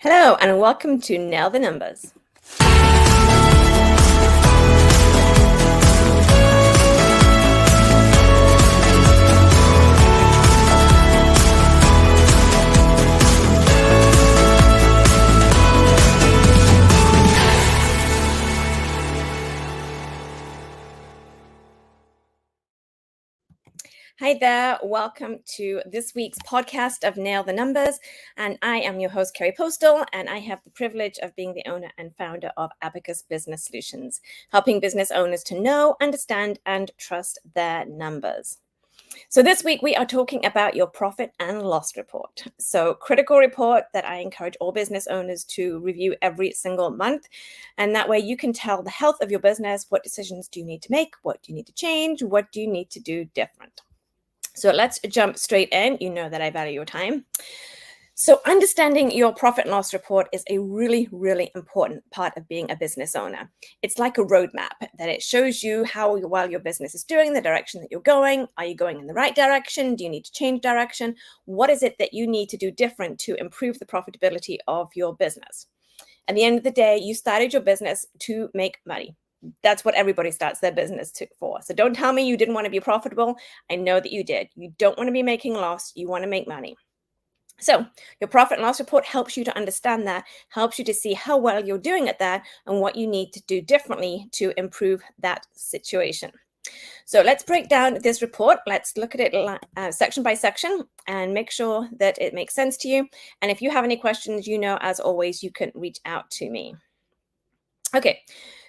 Hello, and welcome to Nail the Numbers. Hi there, welcome to this week's podcast of Nail the Numbers, and I am your host, Kerry Postal, and I have the privilege of being the owner and founder of Abacus Business Solutions, helping business owners to know, understand, and trust their numbers. So this week we are talking about your profit and loss report. So critical report that I encourage all business owners to review every single month. And that way you can tell the health of your business. What decisions do you need to make? What do you need to change? What do you need to do different? So let's jump straight in. You know that I value your time. So understanding your profit and loss report is a really, really important part of being a business owner. It's like a roadmap that it shows you how well your business is doing, the direction that you're going. Are you going in the right direction? Do you need to change direction? What is it that you need to do different to improve the profitability of your business? At the end of the day, you started your business to make money. That's what everybody starts their business for. So don't tell me you didn't want to be profitable. I know that you did. You don't want to be making loss. You want to make money. So your profit and loss report helps you to understand that, helps you to see how well you're doing at that and what you need to do differently to improve that situation. So let's break down this report. Let's look at it section by section and make sure that it makes sense to you. And if you have any questions, as always, you can reach out to me. Okay,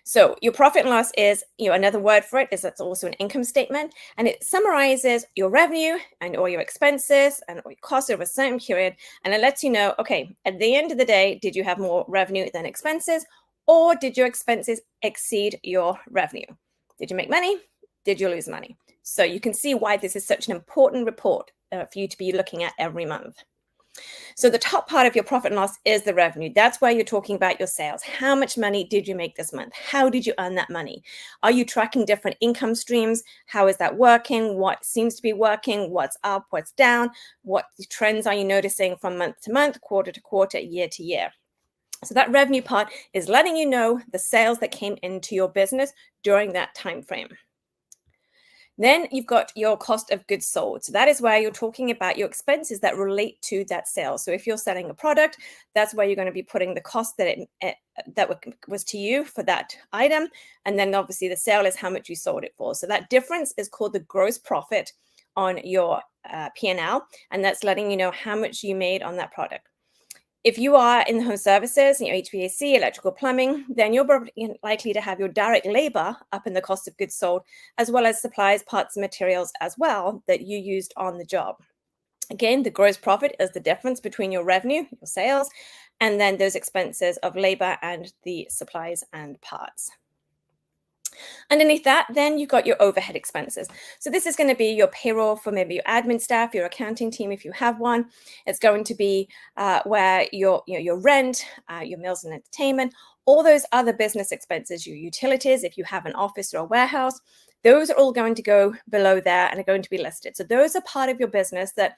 so your profit and loss is, another word for it is that's also an income statement, and it summarizes your revenue and all your expenses and all your costs over a certain period, and it lets you know, okay, at the end of the day, did you have more revenue than expenses, or did your expenses exceed your revenue? Did you make money? Did you lose money? So you can see why this is such an important report for you to be looking at every month. So the top part of your profit and loss is the revenue. That's where you're talking about your sales. How much money did you make this month? How did you earn that money? Are you tracking different income streams? How is that working? What seems to be working? What's up? What's down? What trends are you noticing from month to month, quarter to quarter, year to year? So that revenue part is letting you know the sales that came into your business during that time frame. Then you've got your cost of goods sold. So that is where you're talking about your expenses that relate to that sale. So if you're selling a product, that's where you're going to be putting the cost that was to you for that item. And then obviously the sale is how much you sold it for. So that difference is called the gross profit on your P&L. And that's letting you know how much you made on that product. If you are in the home services, HVAC, electrical, plumbing, then you're likely to have your direct labor up in the cost of goods sold, as well as supplies, parts, and materials as well that you used on the job. Again, the gross profit is the difference between your revenue, your sales, and then those expenses of labor and the supplies and parts. Underneath that, then you've got your overhead expenses. So this is going to be your payroll for maybe your admin staff, your accounting team, if you have one. It's going to be where your rent, your meals and entertainment, all those other business expenses, your utilities, if you have an office or a warehouse, those are all going to go below there and are going to be listed. So those are part of your business that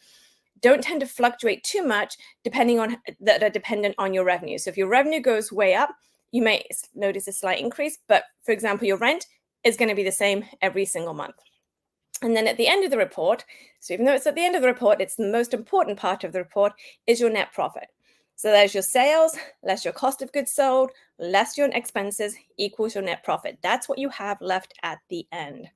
don't tend to fluctuate too much that are dependent on your revenue. So if your revenue goes way up, you may notice a slight increase, but for example, your rent is going to be the same every single month. And then at the end of the report, so even though it's at the end of the report, it's the most important part of the report is your net profit. So there's your sales, less your cost of goods sold, less your expenses equals your net profit. That's what you have left at the end.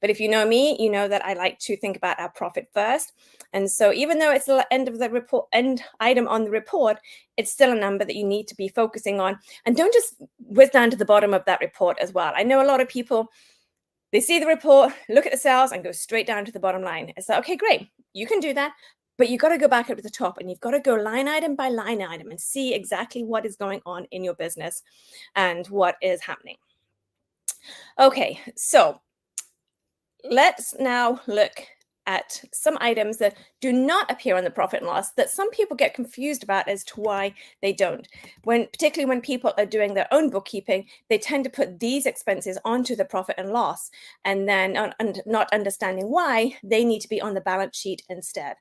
But if you know me, you know that I like to think about our profit first. And so even though it's the end of the report, end item on the report, it's still a number that you need to be focusing on. And don't just whiz down to the bottom of that report as well. I know a lot of people, they see the report, look at the sales, and go straight down to the bottom line. It's like, okay, great, you can do that. But you've got to go back up to the top and you've got to go line item by line item and see exactly what is going on in your business and what is happening. Okay, so let's now look at some items that do not appear on the profit and loss that some people get confused about as to why they don't. Particularly when people are doing their own bookkeeping, they tend to put these expenses onto the profit and loss and then not understanding why they need to be on the balance sheet instead.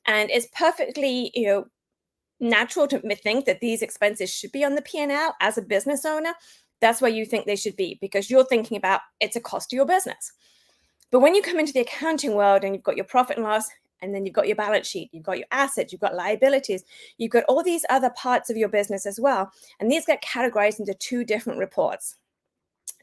And it's perfectly, natural to think that these expenses should be on the P&L as a business owner. That's where you think they should be, because you're thinking about it's a cost to your business. But when you come into the accounting world and you've got your profit and loss, and then you've got your balance sheet, you've got your assets, you've got liabilities, you've got all these other parts of your business as well. And these get categorized into two different reports.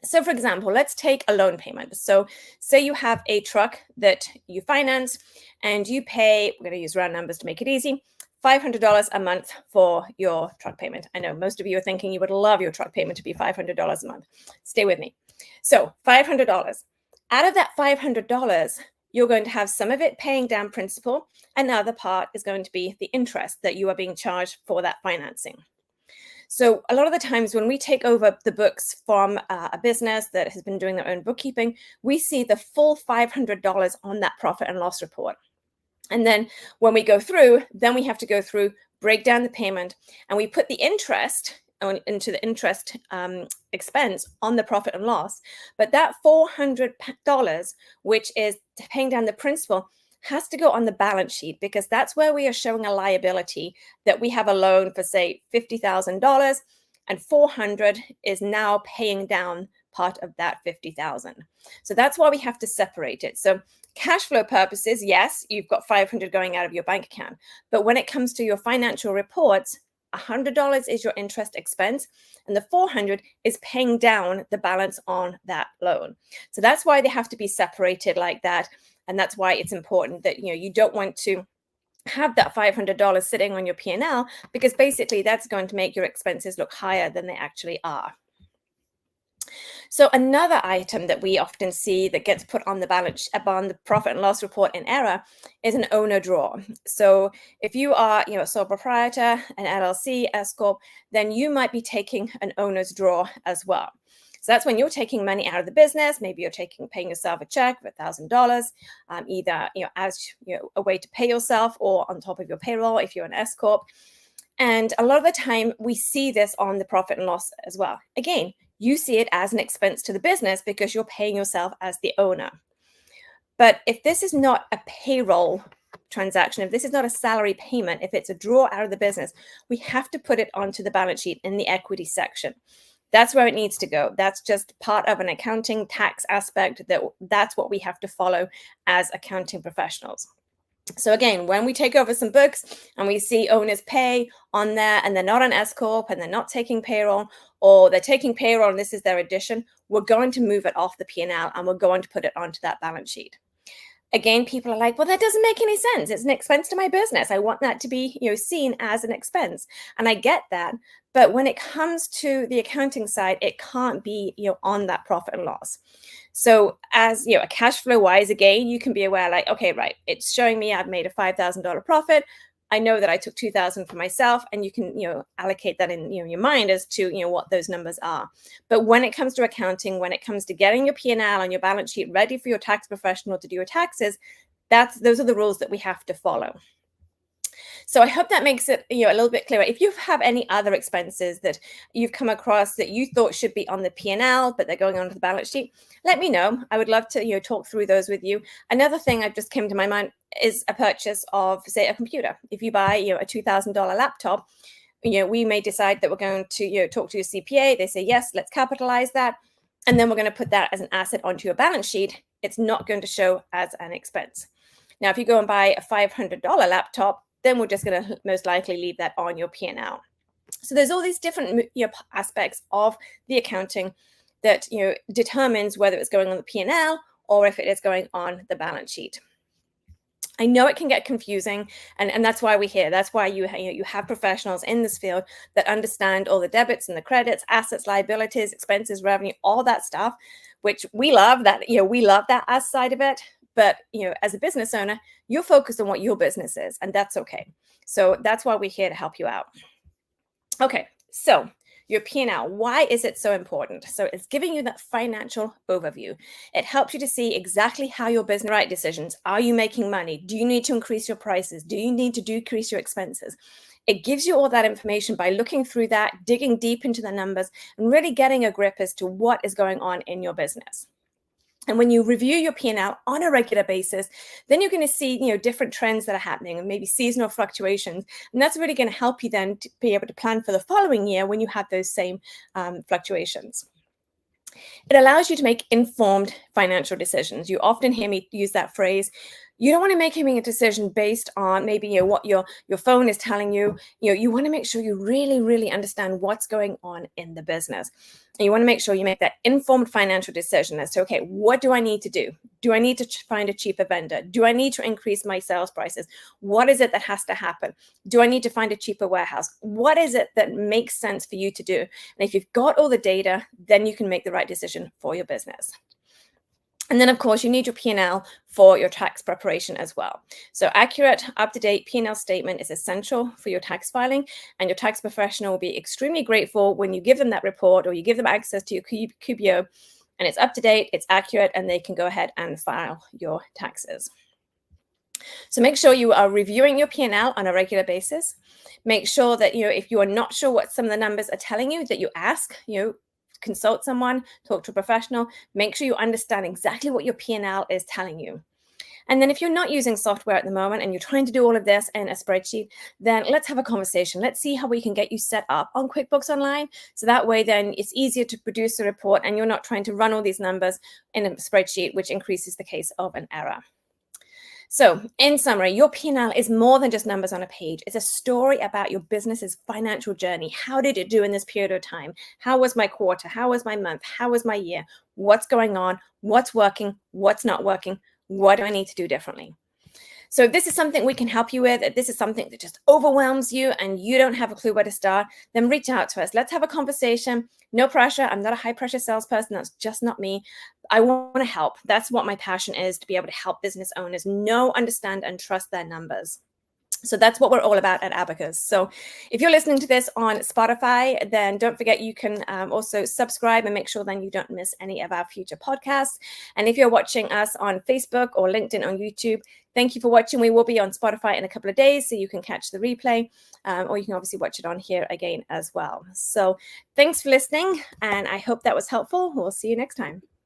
So for example, let's take a loan payment. So say you have a truck that you finance and you pay, we're going to use round numbers to make it easy, $500 a month for your truck payment. I know most of you are thinking you would love your truck payment to be $500 a month. Stay with me. So $500. Out of that $500, you're going to have some of it paying down principal, and the other part is going to be the interest that you are being charged for that financing. So a lot of the times when we take over the books from a business that has been doing their own bookkeeping, we see the full $500 on that profit and loss report. And then when we go through, then we have to go through, break down the payment, and we put the interest into the interest expense on the profit and loss. But that $400, which is paying down the principal, has to go on the balance sheet, because that's where we are showing a liability that we have a loan for, say, $50,000, and $400 is now paying down part of that $50,000. So that's why we have to separate it. So cash flow purposes, yes, you've got $500 going out of your bank account. But when it comes to your financial reports, $100 is your interest expense, and the $400 is paying down the balance on that loan. So that's why they have to be separated like that. And that's why it's important that, you don't want to have that $500 sitting on your P&L, because basically that's going to make your expenses look higher than they actually are. So another item that we often see that gets put on the balance on the profit and loss report in error is an owner draw. So if you are, a sole proprietor, an LLC, S corp, then you might be taking an owner's draw as well. So that's when you're taking money out of the business. Maybe you're paying yourself a check for $1,000, either as a way to pay yourself or on top of your payroll if you're an S corp. And a lot of the time we see this on the profit and loss as well. Again, you see it as an expense to the business because you're paying yourself as the owner. But if this is not a payroll transaction, if this is not a salary payment, if it's a draw out of the business, we have to put it onto the balance sheet in the equity section. That's where it needs to go. That's just part of an accounting tax aspect. That's what we have to follow as accounting professionals. So again, when we take over some books and we see owners pay on there and they're not an S corp and they're not taking payroll, or they're taking payroll and this is their addition, we're going to move it off the P&L and we're going to put it onto that balance sheet. Again, people are like, well, that doesn't make any sense. It's an expense to my business. I want that to be, seen as an expense. And I get that. But when it comes to the accounting side, it can't be, on that profit and loss. So as, a cash flow wise, again, you can be aware like, okay, right, it's showing me I've made a $5,000 profit. I know that I took $2,000 for myself, and you can, allocate that in your mind as to, what those numbers are. But when it comes to accounting, when it comes to getting your P&L on your balance sheet ready for your tax professional to do your taxes, those are the rules that we have to follow. So I hope that makes it, a little bit clearer. If you have any other expenses that you've come across that you thought should be on the P&L, but they're going onto the balance sheet, let me know. I would love to, talk through those with you. Another thing that just came to my mind is a purchase of, say, a computer. If you buy, a $2,000 laptop, we may decide that we're going to, talk to your CPA. They say, yes, let's capitalize that. And then we're going to put that as an asset onto your balance sheet. It's not going to show as an expense. Now, if you go and buy a $500 laptop, then we're just going to most likely leave that on your P&L. So there's all these different aspects of the accounting that determines whether it's going on the P&L or if it is going on the balance sheet. I know it can get confusing, and that's why we're here. That's why you have professionals in this field that understand all the debits and the credits, assets, liabilities, expenses, revenue, all that stuff, which we love. That we love that as side of it. But, as a business owner, you're focused on what your business is, and that's okay. So that's why we're here to help you out. Okay, so your P&L, why is it so important? So it's giving you that financial overview. It helps you to see exactly how your business right decisions. Are you making money? Do you need to increase your prices? Do you need to decrease your expenses? It gives you all that information by looking through that, digging deep into the numbers, and really getting a grip as to what is going on in your business. And when you review your P&L on a regular basis, then you're going to see, different trends that are happening and maybe seasonal fluctuations. And that's really going to help you then to be able to plan for the following year when you have those same fluctuations. It allows you to make informed financial decisions. You often hear me use that phrase. You don't want to make a decision based on maybe what your phone is telling you. You want to make sure you really, really understand what's going on in the business. And you want to make sure you make that informed financial decision as to, okay, what do I need to do? Do I need to find a cheaper vendor? Do I need to increase my sales prices? What is it that has to happen? Do I need to find a cheaper warehouse? What is it that makes sense for you to do? And if you've got all the data, then you can make the right decision for your business. And then, of course, you need your P&L for your tax preparation as well. So accurate, up-to-date P&L statement is essential for your tax filing, and your tax professional will be extremely grateful when you give them that report or you give them access to your QBO, and it's up-to-date, it's accurate, and they can go ahead and file your taxes. So make sure you are reviewing your P&L on a regular basis. Make sure that, if you are not sure what some of the numbers are telling you, that you ask, consult someone, talk to a professional, make sure you understand exactly what your P&L is telling you. And then if you're not using software at the moment and you're trying to do all of this in a spreadsheet, then let's have a conversation. Let's see how we can get you set up on QuickBooks Online. So that way, then it's easier to produce a report and you're not trying to run all these numbers in a spreadsheet, which increases the case of an error. So in summary, your P&L is more than just numbers on a page. It's a story about your business's financial journey. How did it do in this period of time? How was my quarter? How was my month? How was my year? What's going on? What's working? What's not working? What do I need to do differently? So if this is something we can help you with, if this is something that just overwhelms you and you don't have a clue where to start, then reach out to us. Let's have a conversation. No pressure. I'm not a high pressure salesperson. That's just not me. I want to help. That's what my passion is, to be able to help business owners know, understand, and trust their numbers. So that's what we're all about at Abacus. So if you're listening to this on Spotify, then don't forget you can also subscribe and make sure then you don't miss any of our future podcasts. And if you're watching us on Facebook or LinkedIn or YouTube, thank you for watching. We will be on Spotify in a couple of days, so you can catch the replay, or you can obviously watch it on here again as well. So thanks for listening, and I hope that was helpful. We'll see you next time.